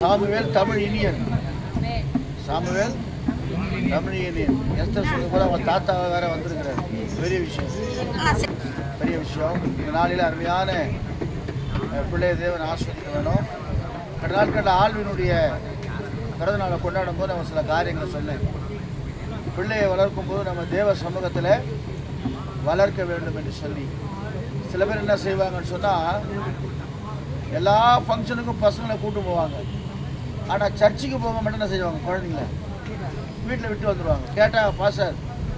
Samuel Tamil Iniyan. Samuel Tamil Iniyan. Esther சொல்லி கூட அவன் தாத்தா வேற வந்திருக்கிறார். பெரிய விஷயம், பெரிய விஷயம். இந்த நாளில் அருமையான பிள்ளைய தேவன் ஆஸ்வதிக்க வேணும். கடந்த நாட்களில் ஆழ்வினுடைய பிறந்த நாளை கொண்டாடும் போது நம்ம சில காரியங்களை சொன்னேன். பிள்ளையை வளர்க்கும் போது நம்ம தேவ சமூகத்தில் வளர்க்க வேண்டும் என்று சொல்லி சில பேர் என்ன செய்வாங்கன்னு சொன்னால், எல்லா ஃபங்க்ஷனுக்கும் பசங்களை கூட்டு போவாங்க. ஆனால் சர்ச்சுக்கு போக மட்டும் என்ன செய்வாங்க, குழந்தைங்கள வீட்டில் விட்டு வந்துடுவாங்க. கேட்டால் பாஸ்டர்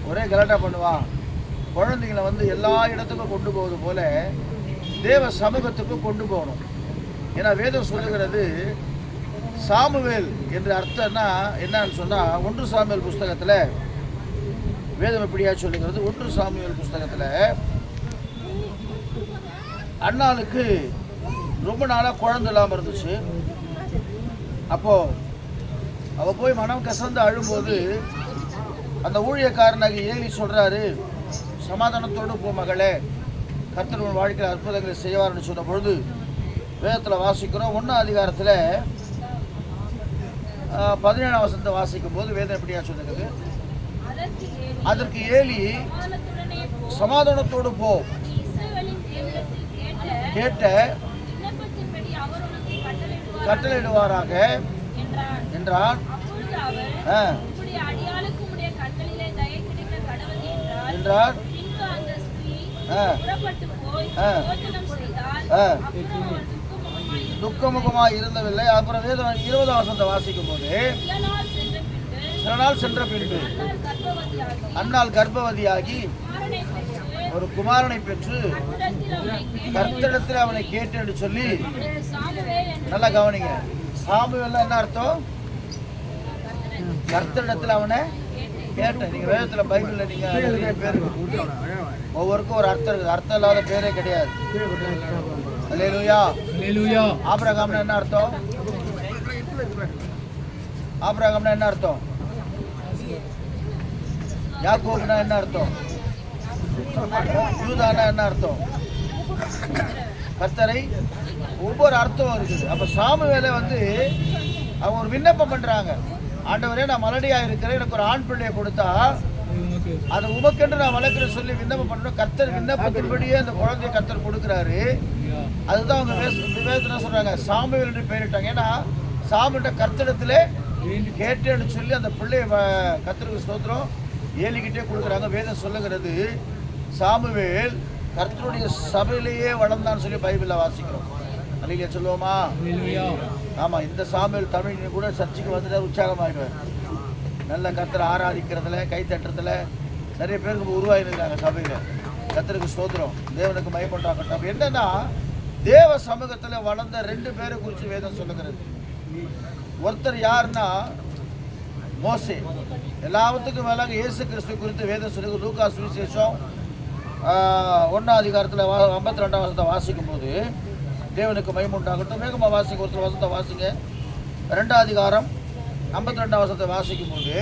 ஒரே கலாட்டா பண்ணுவான். குழந்தைங்களை எல்லா இடத்துக்கும் கொண்டு போவது போல தேவ சமூகத்துக்கும் கொண்டு போகணும். ஏன்னா வேதம் சொல்லுகிறது, சாமுவேல் என்று அர்த்தம்னா என்னன்னு சொன்னால், 1 சாமுவேல் புஸ்தகத்தில் வேதம் எப்படியா சொல்லுகிறது. 1 சாமுவேல் புஸ்தகத்தில் அண்ணாளுக்கு ரொம்ப நாளாக குழந்தை இல்லாமல் இருந்துச்சு. அப்போது அவள் போய் மனம் கசந்து அழும்போது அந்த ஊழியக்காரனாகி ஏலி சொல்கிறாரு, சமாதானத்தோடு போ மகளே, கர்த்தர் உன் வாழ்க்கையில் அற்புதங்களை செய்வார்னு சொன்ன பொழுது வேதத்தில் வாசிக்கிறோம். 1ஆம் அதிகாரத்தில் 17ஆம் வசனத்தை வாசிக்கும் போது வேதம் எப்படியா சொல்லுகிறது, அதற்கு ஏலி சமாதானத்தோடு போ, கேட்ட கட்டளையிடுவாராக என்றார். என்றார். துக்கமுகமாக இருந்தவில்லை. அப்புறம் வேதம் 20ஆம் வசனத்தை வாசிக்கும் போது, சில நாள் சென்ற பின்பு அன்னாள் கர்ப்பவதியாகி ஒரு குமாரனை பெற்று கர்த்தரிடத்தில் அவனை கேட்டு என்று சொல்லி. நல்லா கவனிங்க, சாமுவேல் என்ன அர்த்தம்? கர்த்தரிடத்தில் அவனை கேட்டேன். நீங்கள் வேதத்தில் பைபிளில் நீங்கள் நிறைய பேர் ஒவ்வொருக்கும் ஒரு அர்த்தம் இருக்குது. அர்த்தம் இல்லாத பேரே கிடையாது. அல்லேலூயா. ஆபிரகாம்னா என்ன அர்த்தம்? ஆபிரகாம்னா என்ன அர்த்தம்? யாக்கோபுனா என்ன அர்த்தம்? யூதானா என்ன அர்த்தம்? கர்த்தரை. ஒவ்வொரு அர்த்தம் இருக்குது. அப்போ சாமுவேலை அவங்க ஒரு விண்ணப்பம் பண்ணுறாங்க. ஆண்டவரே, நான் மலடியாக இருக்கிறேன், எனக்கு ஒரு ஆண் பிள்ளையை கொடுத்தா அதை உமக்கென்று நான் வளர்க்குறேன்னு சொல்லி விண்ணப்பம் பண்ணுறோம். கர்த்தர் விண்ணப்பத்தின்படியே அந்த குழந்தைய கர்த்தர் கொடுக்குறாரு. அதுதான் அவங்க விவேகத்தில் சொல்கிறாங்க, சாமுவேல் என்று பெயரிட்டாங்க. ஏன்னா சாமுவேல்கிட்ட கர்த்தரிடத்தில் கேட்டேன்னு சொல்லி அந்த பிள்ளையை கர்த்தருக்கு ஸ்தோத்திரம் ஏலிக்கிட்டே கொடுக்குறாங்க. வேதம் சொல்லுகிறது, சாமுவேல் கர்த்தருடைய சபையிலேயே வளர்ந்தான்னு சொல்லி பைபிளில் வாசிக்கிறோம். அல்லேலூயா சொல்லுவோமா? ஆமாம். இந்த சாமுவேல் தமிழ் கூட சர்ச்சுக்கு வந்துட்டு உற்சாகமாகிடுவார். நல்ல கர்த்தரை ஆராதிக்கிறதுல, கை தட்டுறதுல நிறைய பேருக்கு உருவாகிருக்காங்க சபையில். கர்த்தருக்கு ஸ்தோத்திரம், தேவனுக்கு மகிமையுண்டாகட்டும். என்னன்னா, தேவ சமூகத்தில் வளர்ந்த 2 பேரை குறித்து வேதம் சொல்லுகிறது. ஒருத்தர் யாருன்னா மோசே. எல்லாத்துக்கும் மேலாக இயேசு கிறிஸ்து குறித்து வேதம் சொல்லுகிறது. லூக்கா சுவிசேஷம் 1ஆம் அதிகாரத்தில் 52ஆம் வசனத்தை வாசிக்கும் போது, தேவனுக்கு மகிமை உண்டாகட்டும். வேகமாக வாசிங்க, ஒருத்தர் வசனத்தை வாசிங்க. 2ஆம் அதிகாரம் 52ஆம் வசனத்தை வாசிக்கும் போது,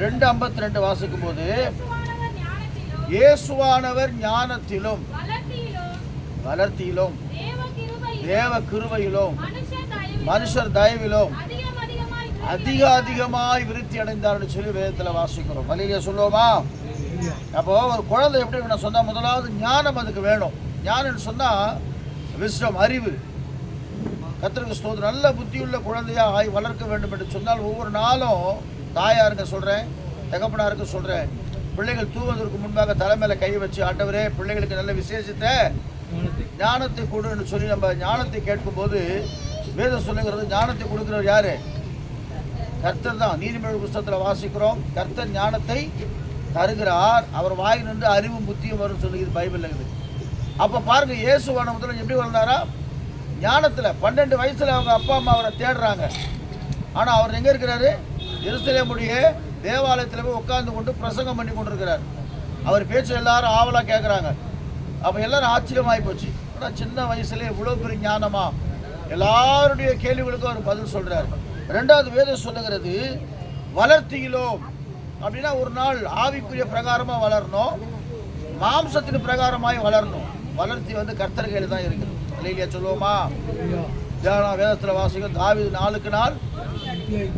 2:52 வாசிக்கும் போது, இயேசுவானவர் ஞானத்திலும் வளர்த்தியிலும் தேவ கிருபையிலும் மனுஷர் தயவிலும் அதிகமாய் விருத்தி அடைந்தார்னு சொல்லி வேதத்தில் வாசிக்கிறோம். வழியிலே சொல்லுவோமா? அப்போ ஒரு குழந்தை எப்படி வேணும் சொன்னால், முதலாவது ஞானம் அதுக்கு வேணும். ஞானம்னு சொன்னால் விஸ்டம், அறிவு. கர்த்தருக்கு ஸ்தோத்திரம். நல்ல புத்தியுள்ள குழந்தையாக ஆய் வளர்க்க வேண்டும் என்று சொன்னால், ஒவ்வொரு நாளும் தாயாருங்க சொல்கிறேன், தகப்பனாருக்கு சொல்கிறேன், பிள்ளைகள் தூங்குவதற்கு முன்பாக தலைமையில் கை வச்சு, ஆண்டவரே பிள்ளைகளுக்கு நல்ல விசேஷத்தை ஞானத்தை கொடுன்னு சொல்லி நம்ம ஞானத்தை கேட்கும்போது வேதம் சொல்லுகிறது, ஞானத்தை கொடுக்குறவர் யாரு? கர்த்தர் தான். நீதிமொழி புஸ்தகத்தில் வாசிக்கிறோம், கர்த்தர் ஞானத்தை தருகிறார், அவர் வாய் நின்று அறிவும் புத்தியும் வரும்னு சொல்லுகிறது பைபிளில் இருக்குது. அப்போ பாருங்க, இயேசுவான முதல்ல எப்படி வளர்ந்தாரா? ஞானத்தில். 12 வயசில் அவங்க அப்பா அம்மா அவரை தேடுறாங்க. ஆனால் அவர் எங்கே இருக்கிறாரு? எருசலேமுடைய தேவாலயத்தில் போய் உட்கார்ந்து கொண்டு பிரசங்கம் பண்ணி கொண்டிருக்கிறார். அவர் பேச்சு எல்லாரும் ஆவலாக கேட்குறாங்க. அப்போ எல்லாரும் ஆச்சரியமாகி போச்சு. ஆனால் சின்ன வயசுலேயே இவ்வளோ பெரிய ஞானமா? எல்லாருடைய கேள்விகளுக்கும் அவர் பதில் சொல்கிறார். 2வது வேதம் சொல்லுகிறது, வளர்த்தியிலோம். அப்படின்னா ஒரு நாள் ஆவிக்குரிய பிரகாரமாக வளரணும், மாம்சத்தின் பிரகாரமாய் வளரணும். வளர்ச்சி கர்த்தர் கையில் தான் இருக்குது. இல்லையா சொல்லுவோமா? தியானம் வேதத்தில் வாசிக்கும். தாவீது நாளுக்கு நாள்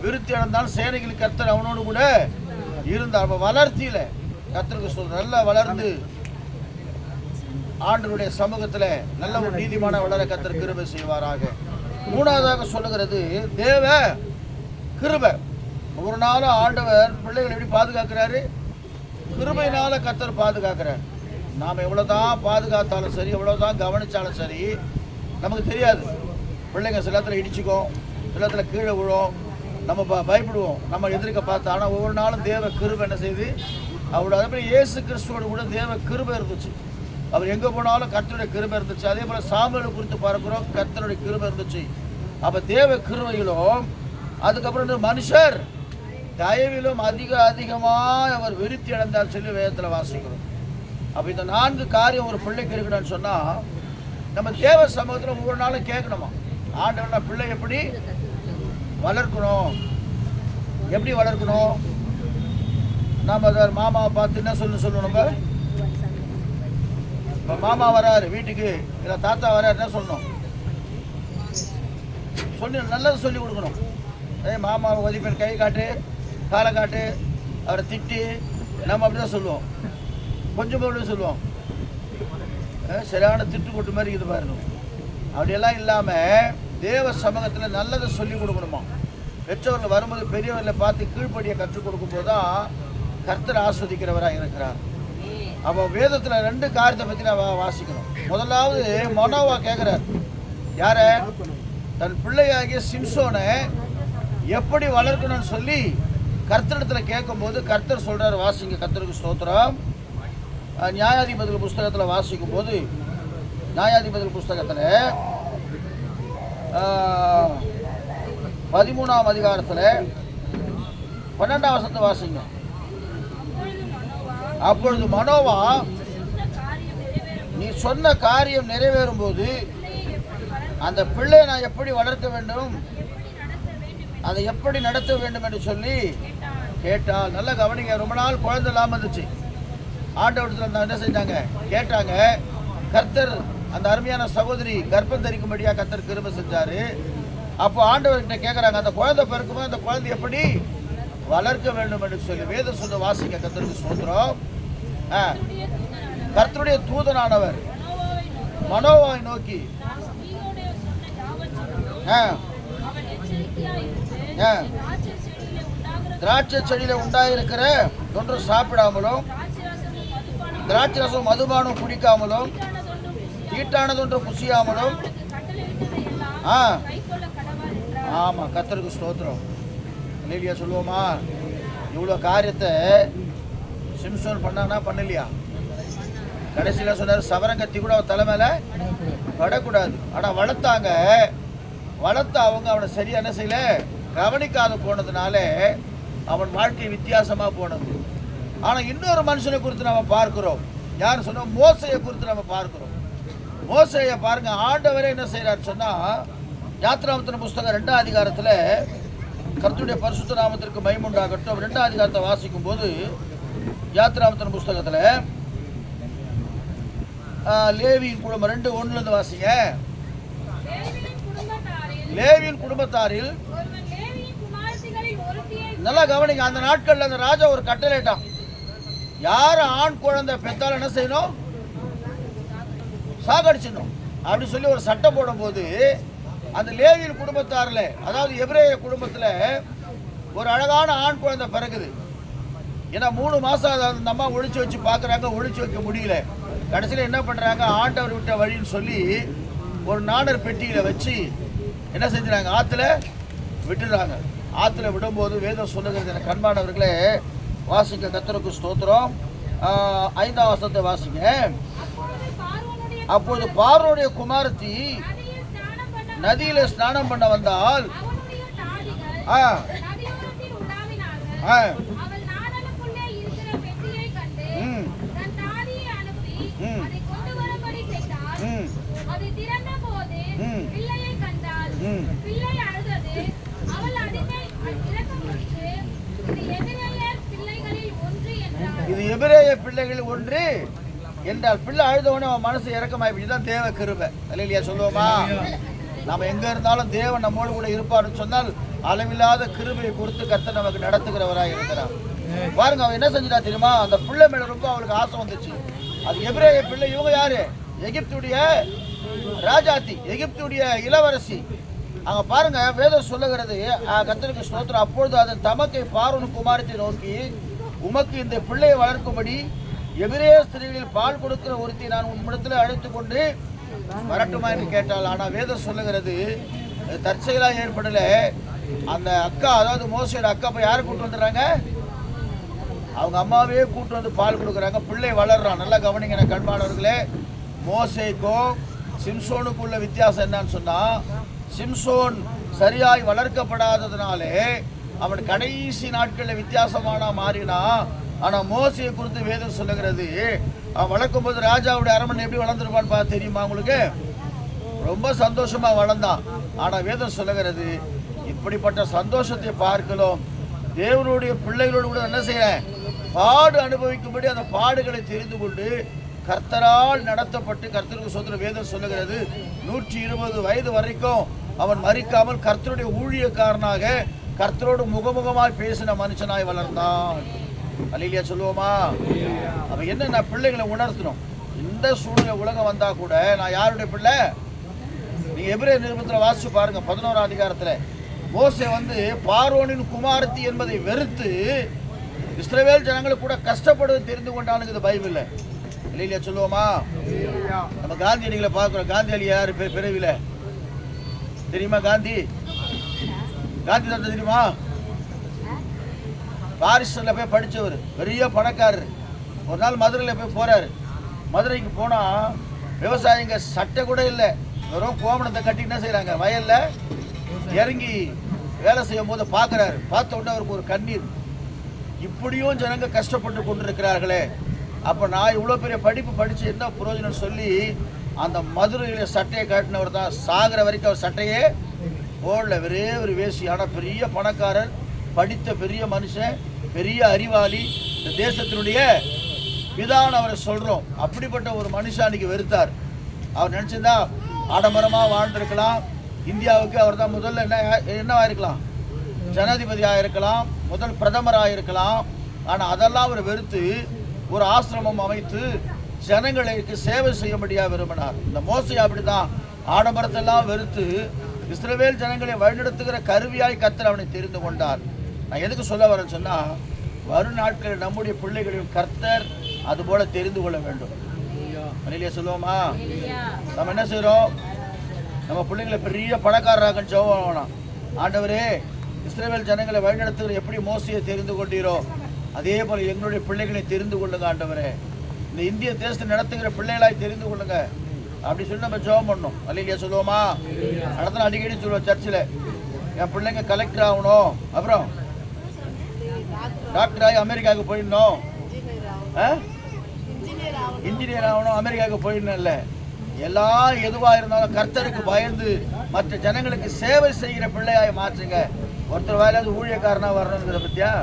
விருத்தி அடைந்தான், சேனைகள் கர்த்தர் அவனோடு கூட இருந்தார். அப்போ வளர்ச்சியில் கர்த்தருக்கு சொல்ற நல்லா வளர்ந்து ஆண்டவருடைய சமூகத்தில் நல்ல ஒரு நீதிமான வளர கர்த்தர் கிருபை செய்வாராக. மூணாவதாக சொல்லுகிறது தேவ கிருபை. ஒரு நாளும் ஆண்டவர் பிள்ளைகளை எப்படி பாதுகாக்கிறாரு? கிருபையினால கர்த்தர் பாதுகாக்கிறார். நாம் எவ்வளோதான் பாதுகாத்தாலும் சரி, எவ்வளோதான் கவனித்தாலும் சரி, நமக்கு தெரியாது. பிள்ளைங்க சில இடத்துல இடிச்சுக்கும், சில இடத்துல கீழே விழும், நம்ம பயப்படுவோம் நம்ம எதிர்க்க பார்த்து. ஆனால் ஒவ்வொரு நாளும் தேவ கிருபை என்ன செய்யுது? அவரோட அதே மாதிரி இயேசு கிறிஸ்துவோட கூட தேவ கிருபை இருந்துச்சு. அவர் எங்கே போனாலும் கர்த்தருடைய கிருபை இருந்துச்சு. அதே போல் சாமுவேலை குறித்து பார்க்கிறோம், கர்த்தருடைய கிருபை இருந்துச்சு. அப்போ தேவ கிருபையிலும் அதுக்கப்புறம் மனுஷர் தயவிலும் அதிகமாக அவர் விருத்தி அடைந்தார் சொல்லி வேதத்தில் வாசிக்கிறோம். அப்போ இந்த 4 காரியம் ஒரு பிள்ளைக்கு இருக்கணும்னு சொன்னால் நம்ம தேவ சமூகத்தில் ஒவ்வொரு நாளும் கேட்கணுமா, ஆண்டவனா பிள்ளை எப்படி வளர்க்கணும், எப்படி வளர்க்கணும். நாம் அதை மாமாவை பார்த்து என்ன சொல்லணும்? நம்ம இப்போ மாமா வராரு வீட்டுக்கு, இல்லை தாத்தா வராரு, என்ன சொல்லணும்? நல்லது சொல்லி கொடுக்கணும். மாமாவை ஒதிப்பேன், கை காட்டு, காலை காட்டு, அவரை திட்டி, நம்ம அப்படி தான் சொல்லுவோம். கொஞ்சம் போட்டு சொல்லுவோம், சரியான திட்டு கொட்டு மாதிரி இது பாருங்க. அப்படியெல்லாம் இல்லாமல் தேவ சமூகத்தில் நல்லதை சொல்லி கொடுக்கணுமா. பெற்றவர்கள் வரும்போது பெரியவர்களை பார்த்து கீழ்ப்படியை கற்றுக் கொடுக்கும் போது தான் கர்த்தர் ஆஸ்வதிக்கிறவராக இருக்கிறார். அப்போ வேதத்தில் 2 காரியத்தை பற்றி நான் வாசிக்கணும். முதலாவது மனோவா கேட்குறார், யார? தன் பிள்ளையாகிய சிம்சோனை எப்படி வளர்க்கணும்னு சொல்லி கர்த்தரிடத்தில் கேட்கும்போது கர்த்தர் சொல்கிறார், வாசிங்க, கர்த்தருக்கு ஸ்தோத்திரம். நியாயாதிபதிகள் புஸ்தகத்தில் வாசிக்கும் போது, நியாயாதிபதிகள் புஸ்தகத்தில் 13ஆம் அதிகாரத்தில் 12ஆம் வசனத்தை வாசிங்க. அப்பொழுது மனோவா, நீ சொன்ன காரியம் நிறைவேறும் போது அந்த பிள்ளையை நான் எப்படி வளர்க்க வேண்டும், அதை எப்படி நடத்த வேண்டும் என்று சொல்லி கேட்டால். நல்ல கவனிங்க, ரொம்ப நாள் குழந்தை இல்லாமல் இருந்துச்சு. ஆண்டவரத்தில் என்ன செஞ்சாங்க? கேட்டாங்க. கர்த்தர் அந்த அருமையான சகோதரி கர்ப்பம் தரிக்கும்படியாக கர்த்தர் கிருபை செஞ்சார். அப்போ ஆண்டவர்கிட்ட கேட்குறாங்க, அந்த குழந்தை பிறக்கும்போது அந்த குழந்தை எப்படி வளர்க்க வேண்டும் என்று சொல்லி வேதம் சொல்ல வாசிக்க. கர்த்தருக்கு ஸ்தோத்திரம். கர்த்தருடைய தூதனானவர் மனோவாவை நோக்கி, திராட்சை செடியில உண்டாயிருக்கிற ஒன்று சாப்பிடாமலும் திராட்சை ரசம் மதுபானம் குடிக்காமலும் தீட்டானதொன்று குசியாமலும். ஆமாம், கர்த்தருக்கு ஸ்தோத்திரம். இல்லையா சொல்லுவோமா? இவ்வளோ காரியத்தை சிம்சோன் பண்ணானா பண்ணலையா? கடைசியில் சொன்னார், சவரங்கத்தி கூட அவன் தலைமையில படக்கூடாது. ஆனால் வளர்த்தாங்க. வளர்த்த அவங்க அவனை சரியா என்ன செய்யல, கவனிக்காத போனதுனால அவன் வாழ்க்கை வித்தியாசமாக போனது. ஆனால் இன்னொரு மனுஷனை குறித்து நம்ம பார்க்கிறோம். யார் சொன்னோம்? மோசையை குறித்து நம்ம பார்க்கிறோம். மோசையை பாருங்க, ஆண்டவரே என்ன செய்யறாரு சொன்னா, யாத்திராமத்தின் புஸ்தகம் 2ஆம் அதிகாரத்தில், கர்த்தருடைய பரிசுத்த நாமத்திற்கு மகிமையுண்டாகட்டும், 2ஆம் அதிகாரத்தை வாசிக்கும் போது யாத்திராமத்தின் புஸ்தகத்தில் லேவியின் குடும்பம் 2:1 வாசிங்க. லேவியின் குடும்பத்தாரில் நல்லா கவனிங்க. அந்த நாட்களில் அந்த ராஜா ஒரு கட்டளையிட்டான், யார் ஆண் குழந்தை பெற்றாலும் என்ன செய்யணும்? சாகடிச்சிடணும் அப்படி சொல்லி ஒரு சட்டம் போடும்போது, அந்த லேவியின் குடும்பத்தாரில், அதாவது எபிரேய குடும்பத்தில் ஒரு அழகான ஆண் குழந்தை பிறகுது. ஏன்னா 3 மாதம் அந்த அம்மா ஒழிச்சு வச்சு பார்க்குறாங்க, ஒழிச்சு வைக்க முடியல. கடைசியில் என்ன பண்ணுறாங்க? ஆண்டவர் விட்ட வழின்னு சொல்லி ஒரு நாணர் பெட்டியில் வச்சு என்ன செஞ்சுறாங்க? ஆற்றுல விட்டுறாங்க. ஆற்றுல விடும்போது வேதம் சொல்லுகிறது, எனக்கு அன்பானவர்களே, வாசிக்க. கர்த்தருக்கு ஸ்தோத்திரம். 5ஆம் வசனத்தை வாசிங்க. அப்போது பார்வோனுடைய குமாரத்தி நதியில ஸ்நானம் பண்ண வந்தால் இது எபிரேய பிள்ளைகள் ஒன்று என்றால், பிள்ளை அழுதவனே அவன் மனசு இறக்கமாயிடுச்சு. தான் தேவ கிருபை. அல்லேலூயா சொல்லுவோமா? நம்ம எங்க இருந்தாலும் தேவன் நம்மோடு கூட இருப்பார்னு சொன்னால் அளவில்லாத கிருபையை கொடுத்து கர்த்தர் நமக்கு நடத்துகிறவராக இருக்கிறார். பாருங்க, அவன் என்ன செஞ்சுட்டா தெரியுமா? அந்த பிள்ளை மேல ரொம்ப அவளுக்கு ஆசை வந்துச்சு. அது எபிரேய பிள்ளை. இவங்க யாரு? எகிப்துடைய ராஜாத்தி, எகிப்துடைய இளவரசி. அங்க பாருங்க, வேதம் சொல்லுகிறது, கர்த்தருக்கு ஸ்தோத்திரம். அப்பொழுது அதன் தமக்கை பார்வோன் குமாரத்தை நோக்கி, உமக்கு இந்த பிள்ளையை வளர்க்கும்படி எபிரேய ஸ்திரீகளில் பால் கொடுக்கிற ஒருத்தி நான் உன்னிடத்தில் அழைத்து கொண்டு வரட்டுமா என்று கேட்டாள். ஆனால் வேதம் சொல்லுகிறது தற்செயலாக ஏற்படல. அந்த அக்கா, அதாவது மோசையோட அக்கா போய் யாரை கூட்டு வந்துடுறாங்க? அவங்க அம்மாவே கூட்டு வந்து பால் கொடுக்குறாங்க. பிள்ளை வளர்றான். நல்லா கவனிங்க கண்பானவர்களே. மோசேக்கும் சிம்சோனுக்குள்ள வித்தியாசம் என்னன்னு சொன்னா, சிம்சோன் சரியாய் வளர்க்கப்படாததுனாலே அவன் கடைசி நாட்களில் வித்தியாசமான மாறினா. ஆனால் மோசையை குறித்து வேதம் சொல்லுகிறது, அவன் வளர்க்கும் போது ராஜாவுடைய அரண்மனை எப்படி வளர்ந்துருப்பான்னு பார்த்து தெரியுமா உங்களுக்கு? ரொம்ப சந்தோஷமா வளர்ந்தான். ஆனால் வேதம் சொல்லுகிறது, இப்படிப்பட்ட சந்தோஷத்தை பார்க்கலாம் தேவனுடைய பிள்ளைகளோடு கூட என்ன செய்யறேன்? பாடு அனுபவிக்கும்படி அந்த பாடுகளை தெரிந்து கொண்டு கர்த்தரால் நடத்தப்பட்டு, கர்த்தருக்கு சொல்ற வேதம் சொல்லுகிறது 120 வயது வரைக்கும் அவன் மறிக்காமல் கர்த்தருடைய ஊழியக்காரனாக கர்த்தரோடு முகமுகமாய் பேசின மனுஷனாய் வளர்ந்தான். அல்லேலூயா சொல்லுவோமா? அவன் என்ன, நான் பிள்ளைகளை உணர்த்தணும். இந்த சூழ்நிலை உலகம் வந்தா கூட நான் யாருடைய பிள்ளை? நீங்க எபிரேய நிருபத்தில் வாசிச்சு பாருங்க, 11ஆம் அதிகாரத்துல மோசே பார்வோனின் குமாரத்தி என்பதை வெறுத்து இஸ்ரவேல் ஜனங்களுக்கு கூட கஷ்டப்படுவது தெரிந்து கொண்டானுங்க பைபிள்ல. இல்லையா சொல்லுவோமா? நம்ம காந்தியடிகளை பார்க்கிறோம். காந்தியடி யாரு பிறவில தெரியுமா? காந்தி தான் தெரியுமா? பாரிஸ்ல போய் படிச்சவர், பெரிய பணக்காரர். ஒரு நாள் மதுரையில் போய் போறாரு. மதுரைக்கு போனா விவசாயிங்க சட்டை கூட இல்லை, வெறும் கோமணத்தை கட்டி என்ன செய்யறாங்க, வயல்ல இறங்கி வேலை செய்யும் போது பார்க்குறாரு. பார்த்த உடனே அவருக்கு ஒரு கண்ணீர். இப்படியும் ஜனங்க கஷ்டப்பட்டு கொண்டிருக்கிறார்களே, அப்போ நான் இவ்வளோ பெரிய படிப்பு படித்து என்ன பிரயோஜனம் சொல்லி அந்த மதுரையில் சட்டையை காட்டினவர் தான். சாகிற வரைக்கும் அவர் சட்டையே போடல, ஒரே ஒரு வேசி. ஆனால் பெரிய பணக்காரர், படித்த பெரிய மனுஷன், பெரிய அறிவாளி, இந்த தேசத்தினுடைய பிதான்னு அவரை சொல்கிறோம். அப்படிப்பட்ட ஒரு மனுஷன் அன்றைக்கி வெறுத்தார். அவர் நினச்சிருந்தா ஆடம்பரமாக வாழ்ந்திருக்கலாம். இந்தியாவுக்கு அவர் தான் முதல்ல என்னவா இருக்கலாம், ஜனாதிபதியாக இருக்கலாம், முதல் பிரதமராக இருக்கலாம். ஆனால் அதெல்லாம் அவர் வெறுத்து ஒரு ஆசிரமம் அமைத்து ஜனங்களுக்கு சேவை செய்யும்படியாக விரும்பினார். இந்த மோசே அப்படிதான் ஆடம்பரத்தெல்லாம் வெறுத்து இஸ்ரவேல் ஜனங்களை வழிநடத்துகிற கருவியாய் கர்த்தர் அவனை தெரிந்து கொண்டார். நான் எதுக்கு சொல்ல வரேன்னு சொன்னால், வரும் நாட்களில் நம்முடைய பிள்ளைகளையும் கர்த்தர் அதுபோல தெரிந்து கொள்ள வேண்டும். இல்லையா சொல்லுவோமா? நம்ம என்ன செய்கிறோம்? நம்ம பிள்ளைங்களை பெரிய பணக்காரராக ஜெபம் வேணாம். ஆண்டவரே, இஸ்ரவேல் ஜனங்களை வழிநடத்துகிற எப்படி மோசையை தெரிந்து கொண்டீரோ அதே போல் எங்களுடைய பிள்ளைகளை தெரிந்து கொள்ளுங்க ஆண்டவரே. இந்த இந்திய தேசத்தை நடத்துகிற பிள்ளைகளாய் தெரிந்து கொள்ளுங்க அப்படி சொல்லி நம்ம ஜெபம் பண்ணணும். இல்லையா சொல்லுவோமா? நடத்தின அடிக்கடி சொல்லுவோம் சர்ச்சில், என் பிள்ளைங்க கலெக்டர் ஆகணும், அப்புறம் டாக்டர் ஆகி அமெரிக்காவுக்கு போயிடணும், இன்ஜினியர் ஆகணும், அமெரிக்காவுக்கு போயிடணும். இல்லை, எல்லாம் எதுவாக இருந்தாலும் கர்த்தருக்கு பயந்து மற்ற ஜனங்களுக்கு சேவை செய்கிற பிள்ளையாய் மாற்றுங்க. ஒருத்தர் வாயிலாவது ஊழியக்காரனாக வரணுங்கிறத பற்றியா?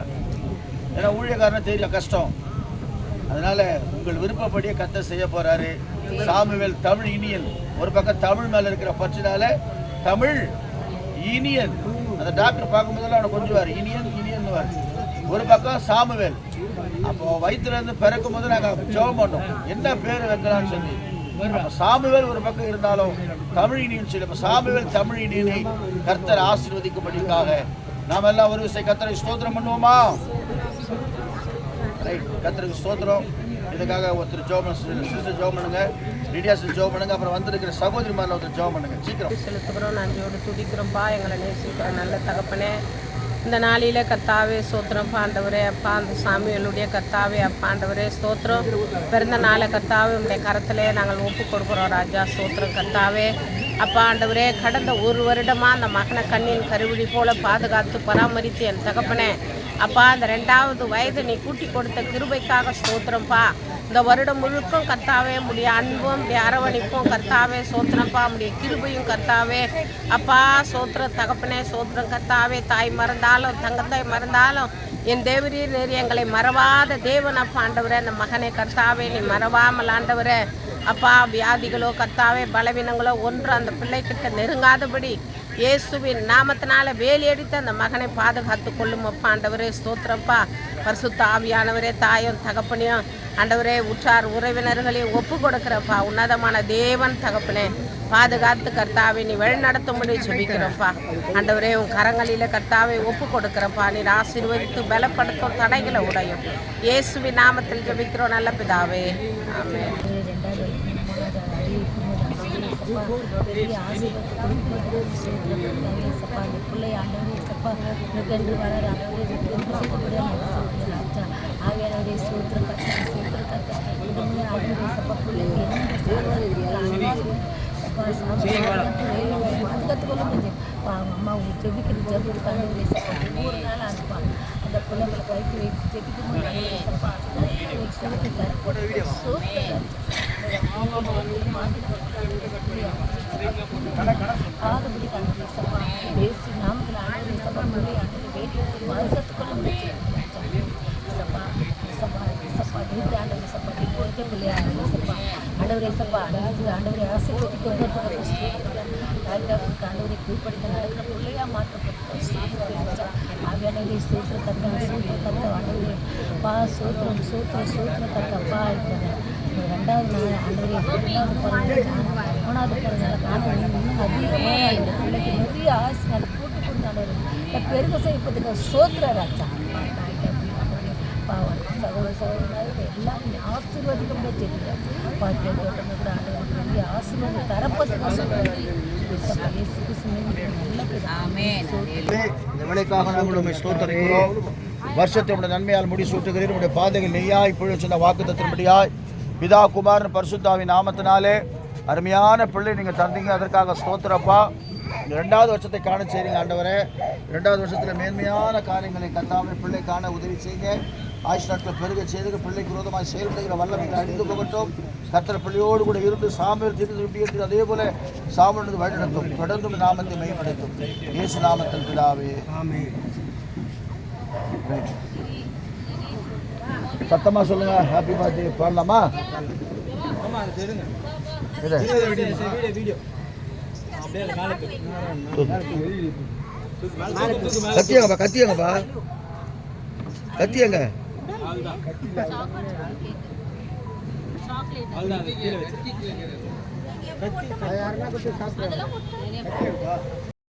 ஏன்னா ஊழியக்காரனா தெரியும் கஷ்டம். அதனால உங்கள் விருப்பப்படியே கர்த்தர் செய்ய போறாரு. சாமுவேல் தமிழ் இனியன், ஒரு பக்கம் தமிழ் மேல இருக்கிற பற்றினால தமிழ் இனியன். அந்த டாக்டர் பார்க்கும்போதெல்லாம் அவனை கொஞ்சுவார், இனியன் இனியன். ஒரு பக்கம் சாமுவேல். அப்போ வயிற்றுல இருந்து பிறக்கும் போது நாங்கள் ஜெபம் பண்ணோம், என்ன பேர் வைக்கலாம்னு சொல்லி. சாமுவேல் ஒரு பக்கம் இருந்தாலும் தமிழ் இனியன் சொல்லி, இப்போ சாமுவேல் தமிழ் இனியனை கர்த்தர் ஆசீர்வதிக்கும்படிக்காக நாம் எல்லாம் ஒரு விஷயம் கர்த்தரை ஸ்தோத்திரம் பண்ணுவோமா? ரைட், கர்த்தருக்கு ஸ்தோத்திரம். இதுக்காக ஒருத்தர் ஜெபம், சிஸ்டர் ஜெபம் பண்ணுங்க, லிடியாஸ் ஜெபம் பண்ணுங்க, அப்புறம் வந்திருக்கிற சகோதரிமாரில் ஒருத்தர் ஜெபம் பண்ணுங்க. சீக்கிரம் செலுத்துகிறோம், நன்றியோடு துதிக்கிறோம்ப்பா. எங்களை நேசிக்கிற நல்ல தகப்பனே, இந்த நாளில் கர்த்தாவே ஸ்தோத்திரம் ஆண்டவரே. அப்பா, அந்த சாமிகளுடைய கர்த்தாவே அப்பா ஆண்டவரே ஸ்தோத்திரம். பிறந்த நாளை கர்த்தாவே உடைய கரத்திலே நாங்கள் ஒப்பு கொடுக்குறோம் ராஜா. ஸ்தோத்திரம் கர்த்தாவே அப்பா ஆண்டவரே. கடந்த ஒரு வருடமாக அந்த மகனை கண்ணின் கருவிழி போல பாதுகாத்து பராமரித்து என் தகப்பனே அப்பா, அந்த 2வது வயது நீ கூட்டி கொடுத்த கிருபைக்காக ஸ்தோத்திரம்ப்பா. இந்த வருடம் முழுக்கும் கர்த்தாவே உடைய அன்பும் உடைய அரவணைப்பும் கர்த்தாவே சோத்திரப்பா உடைய கிருபையும் கர்த்தாவே அப்பா சோத்திர தகப்பனே சோத்திரம் கர்த்தாவே தாய் மறந்தாலும் தங்கத்தாய் மறந்தாலும் என் தேவரீர் நீர் எங்களை மறவாத தேவன் அப்பா ஆண்டவரே அந்த மகனை கர்த்தாவே நீ மறவாமல் ஆண்டவரே அப்பா வியாதிகளோ கர்த்தாவே பலவீனங்களோ ஒன்று அந்த பிள்ளைக்கிட்ட நெருங்காதபடி இயேசுவின் நாமத்தினால வேலையடித்து அந்த மகனை பாதுகாத்து கொள்ளும் அப்பா ஆண்டவரே ஸ்தோத்திரப்பா பரிசுத்த ஆவியானவரே தாயும் தகப்பனையும் ஆண்டவரே உற்றார் உறவினர்களையும் ஒப்பு கொடுக்குறப்பா உன்னதமான தேவன் தகப்பனே பாதுகாத்து கர்த்தாவை நீ வழி நடத்தும்படி ஜெபிக்கிறப்பா ஆண்டவரே உன் கரங்களில் கர்த்தாவை ஒப்பு கொடுக்குறப்பா நீர் ஆசீர்வதித்து பலப்படுத்தும் தடைகளை உடையும் இயேசுவின் நாமத்தில் ஜெபிக்கிறோம் நல்ல பிதாவே ஆமென். பெரிய ஆசீர்வாதத்தை சப்பா அந்த பிள்ளை ஆண்டவரே சப்பா நுகர்ந்து வளர ஆண்டவரே ஆவியானவரே சூத்திர கத்த ஆண்டவரே சப்பா பிள்ளைக்கு அம்மா உங்களுக்கு ஜெபிக்கிற ஜெபிக்கு ஆண்டவரே சப்பா ஒவ்வொரு நாளும் அனுப்பா அந்த பிள்ளைங்களுக்கு வைத்து வைத்து ஜெபிக்கும் சப்பா ஆகுபடி கண்டு சப்பா பேசி நாமத்தில் ஆண்டவரே சப்பா பிள்ளை ஆண்டவரே வேண்டி வருஷத்துக்குள்ள முடிச்சு சப்பா சப்பா சப்பா நீட்டு ஆண்டவரே சப்பா இப்போ இருக்க பிள்ளை ஆண்டவரே சப்பா ஆண்டவரே சப்பா ஆண்டவரே ஆசீர்வதிக்கு ஆண்டவரை கீழ்ப்படுத்த நடக்கிற பிள்ளையா மாற்றப்பட்டு ஆவியானவரே சூத்திர கத்த ஆண்டவரே பா சூத்திரம் கத்தப்பா இருக்கிற ரெண்டாவது நாள் ஆண்டவரே ரெண்டாவது பிறந்த மூணாவது பிறந்த காரணம் இன்னும் அதிகமாக இந்த பிள்ளைக்கு நிறைய ஆசை அதை போட்டு கொடுத்தாண்டவர் பெருக செய்யப்பதுக்கு சோத்திர ராஜா பாவம் சகோதரனாக எல்லாரும் ஆசீர்வதிக்க தெரியும் பாக்கிய தோட்டம் கூட ஆண்டவர் பெரிய ஆசீர்வாதம் தரப்பதுக்கு வருஷத்தை நன்மையால் முடிசூட்டுகிறேன் உடைய பாதைகள் நெய்யாய் பொழுது சொன்ன வாக்குத்தத்தின்படியாய் பிதா குமாரன் பரிசுத்தாவின் நாமத்தினாலே அருமையான பிள்ளை நீங்கள் தந்தீங்க அதற்காக ஸ்தோத்திரப்பா. இந்த 2வது வருஷத்தை காண செய்றீங்க ஆண்டவரே. 2வது வருஷத்தில் மேன்மையான காரியங்களை கத்தாமை பிள்ளை காண உதவி செய்யுங்க. ஆயுஷ் நாட்கள் பெருக செய்து பிள்ளைக்கு விரோதமாக செயல்படுகிற வல்லமைகளை அழிந்து போகட்டும். கர்த்தர் பிள்ளையோடு கூட இருந்து சாமியில் திருப்பி அதே போல சாமியில் வழி நடத்தும். தொடர்ந்து நாமத்தை மையப்படுத்தும். இயேசு நாமத்தில் பிதாவே ஆமென். சத்தமா சொல்லுங்க. ஹாப்பி பர்த்டே பாடலாமா? கத்தியங்கப்பா கத்தியங்க